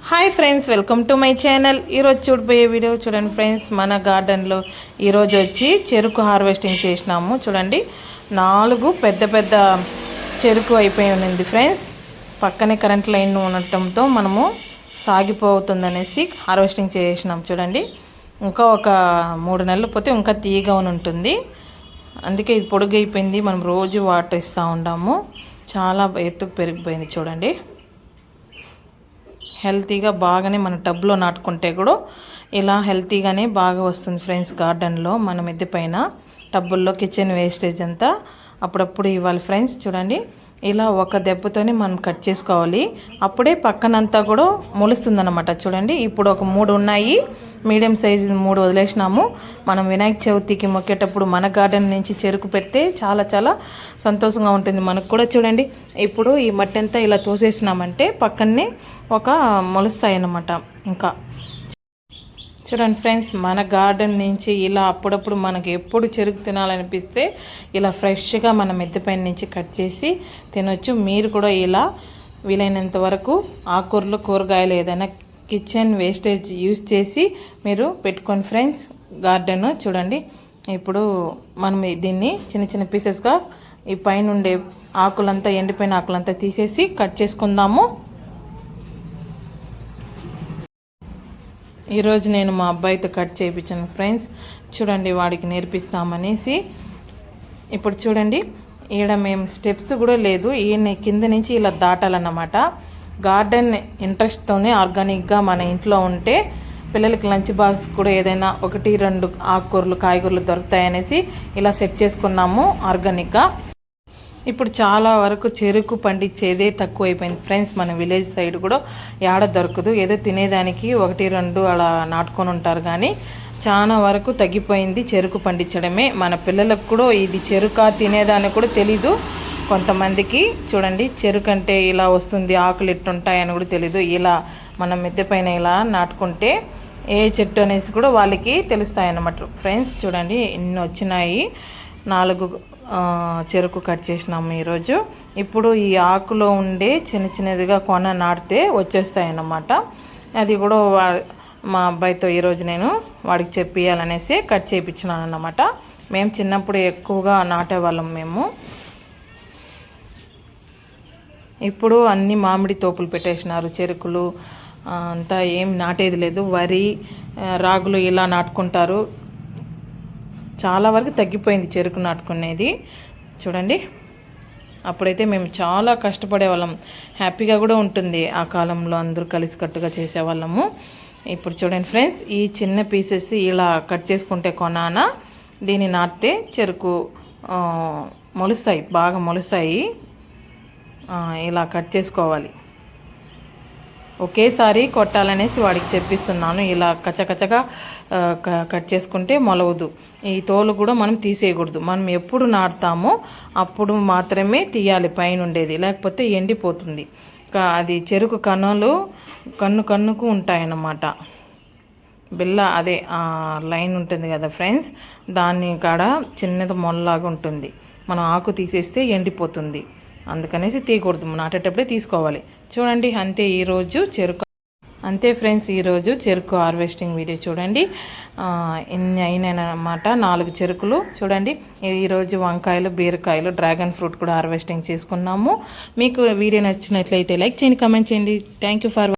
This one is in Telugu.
Hi friends, welcome to my channel. ఈరోజు చూడబోయే వీడియో చూడండి ఫ్రెండ్స్. మన గార్డెన్లో ఈరోజు వచ్చి చెరుకు హార్వెస్టింగ్ చేసినాము. చూడండి, 4 పెద్ద పెద్ద చెరుకు అయిపోయి ఉంది ఫ్రెండ్స్. పక్కనే కరెంట్ లైన్ ఉండటంతో మనము సాగిపోతుందనేసి హార్వెస్టింగ్ చేసినాం. చూడండి, ఇంకా ఒక 3 నెలలు పోతే ఇంకా తీయగా ఉంటుంది. అందుకే ఇది పొడుగు అయిపోయింది. మనం రోజు వాటర్ ఇస్తూ ఉంటాము. చాలా ఎత్తుకు పెరిగిపోయింది. చూడండి, హెల్తీగా బాగానే మన టబ్లో నాటుకుంటే కూడా ఇలా హెల్తీగానే బాగా వస్తుంది ఫ్రెండ్స్. గార్డెన్లో మన మిద్దె పైన టబ్బుల్లో కిచెన్ వేస్టేజ్ అంతా అప్పుడప్పుడు ఇవ్వాలి ఫ్రెండ్స్. చూడండి, ఇలా ఒక దెబ్బతోనే మనం కట్ చేసుకోవాలి. అప్పుడే పక్కనంతా కూడా మొలుస్తుందన్నమాట. చూడండి, ఇప్పుడు ఒక 3 ఉన్నాయి. Medium size 3 వదిలేసినాము. మనం వినాయక చవితికి మొక్కేటప్పుడు మన గార్డెన్ నుంచి చెరుకు పెడితే చాలా చాలా సంతోషంగా ఉంటుంది మనకు కూడా. చూడండి, ఇప్పుడు ఈ మట్టి అంతా ఇలా తోసేసినామంటే పక్కనే ఒక మొలుస్తాయి అన్నమాట. ఇంకా చూడండి ఫ్రెండ్స్, మన గార్డెన్ నుంచి ఇలా అప్పుడప్పుడు మనకి ఎప్పుడు చెరుకు తినాలనిపిస్తే ఇలా ఫ్రెష్గా మన మిద్దె పైన నుంచి కట్ చేసి తినొచ్చు. మీరు కూడా ఇలా వీలైనంత వరకు ఆకుకూరలు, కూరగాయలు ఏదైనా కిచెన్ వేస్టేజ్ యూజ్ చేసి మీరు పెట్టుకోండి ఫ్రెండ్స్ గార్డెన్. చూడండి, ఇప్పుడు మనం దీన్ని చిన్న చిన్న పీసెస్గా ఈ పైన ఉండే ఆకులంతా, ఎండిపోయిన ఆకులంతా తీసేసి కట్ చేసుకుందాము. ఈరోజు నేను మా అబ్బాయితో కట్ చేయించాను ఫ్రెండ్స్. చూడండి, వాడికి నేర్పిస్తామనేసి. ఇప్పుడు చూడండి, ఈడ మేము స్టెప్స్ కూడా లేదు, ఈయన కింద నుంచి ఇలా దాటాలన్నమాట. గార్డెన్ ఇంట్రెస్ట్తోనే ఆర్గానిక్గా మన ఇంట్లో ఉంటే పిల్లలకి లంచ్ బాక్స్ కూడా ఏదైనా 1-2 ఆకుకూరలు, కాయగూరలు దొరుకుతాయనేసి ఇలా సెట్ చేసుకున్నాము ఆర్గానిక్గా. ఇప్పుడు చాలా వరకు చెరుకు పండించేదే తక్కువ అయిపోయింది ఫ్రెండ్స్. మన విలేజ్ సైడ్ కూడా ఏడ దొరకదు. ఏదో తినేదానికి 1-2 అలా నాటుకొని ఉంటారు, కానీ చాలా వరకు తగ్గిపోయింది చెరుకు పండించడమే. మన పిల్లలకు కూడా ఇది చెరుక తినేదానికి కూడా తెలీదు కొంతమందికి. చూడండి, చెరుకు అంటే ఇలా వస్తుంది, ఆకులు ఎట్టుంటాయని కూడా తెలీదు. ఇలా మనం మిద్దె పైన ఇలా నాటుకుంటే ఏ చెట్టు అనేసి కూడా వాళ్ళకి తెలుస్తాయన్నమాట ఫ్రెండ్స్. చూడండి, ఇన్ని వచ్చినాయి. 4 చెరుకు కట్ చేసినాము ఈరోజు. ఇప్పుడు ఈ ఆకులో ఉండే చిన్న చిన్నదిగా కొన నాటితే వచ్చేస్తాయన్నమాట. అది కూడా మా అబ్బాయితో ఈరోజు నేను వాడికి చెప్పియాలనేసి కట్ చేయించినాను అన్నమాట. మేము చిన్నప్పుడు ఎక్కువగా నాటేవాళ్ళం మేము. ఇప్పుడు అన్ని మామిడి తోపులు పెట్టేసినారు. చెరుకులు అంతా ఏం నాటేది లేదు. వరి, రాగులు ఇలా నాటుకుంటారు. చాలా వరకు తగ్గిపోయింది చెరుకు నాటుకునేది. చూడండి, అప్పుడైతే మేము చాలా కష్టపడేవాళ్ళం. హ్యాపీగా కూడా ఉంటుంది ఆ కాలంలో, అందరూ కలిసికట్టుగా చేసేవాళ్ళము. ఇప్పుడు చూడండి ఫ్రెండ్స్, ఈ చిన్న పీసెస్ ఇలా కట్ చేసుకుంటే కొనాన దీన్ని నాటితే చెరుకు మొలుస్తాయి, బాగా మొలుస్తాయి. ఇలా కట్ చేసుకోవాలి. ఒకేసారి కొట్టాలనేసి వాడికి చెప్పిస్తున్నాను. ఇలా కచ్చకచ్చగా కట్ చేసుకుంటే మొలవదు. ఈ తోలు కూడా మనం తీసేయకూడదు. మనం ఎప్పుడు నాటుతామో అప్పుడు మాత్రమే తీయాలి పైన ఉండేది, లేకపోతే ఎండిపోతుంది. అది చెరుకు కన్నులు కన్నుకు ఉంటాయన్నమాట. బిల్ల అదే లైన్ ఉంటుంది కదా ఫ్రెండ్స్, దాన్ని కాడ చిన్నది మొల్లలాగా ఉంటుంది. మనం ఆకు తీసేస్తే ఎండిపోతుంది, అందుకనేసి తీయకూడదు. నాటేటప్పుడే తీసుకోవాలి. చూడండి, అంతే ఫ్రెండ్స్, ఈరోజు చెరుకు హార్వెస్టింగ్ వీడియో చూడండి. ఇన్ని అయినాయన్నమాట, 4 చెరుకులు. చూడండి, ఈరోజు వంకాయలు, బీరకాయలు, డ్రాగన్ ఫ్రూట్ కూడా హార్వెస్టింగ్ చేసుకున్నాము. మీకు వీడియో నచ్చినట్లయితే లైక్ చేయండి, కామెంట్ చేయండి. Thank you for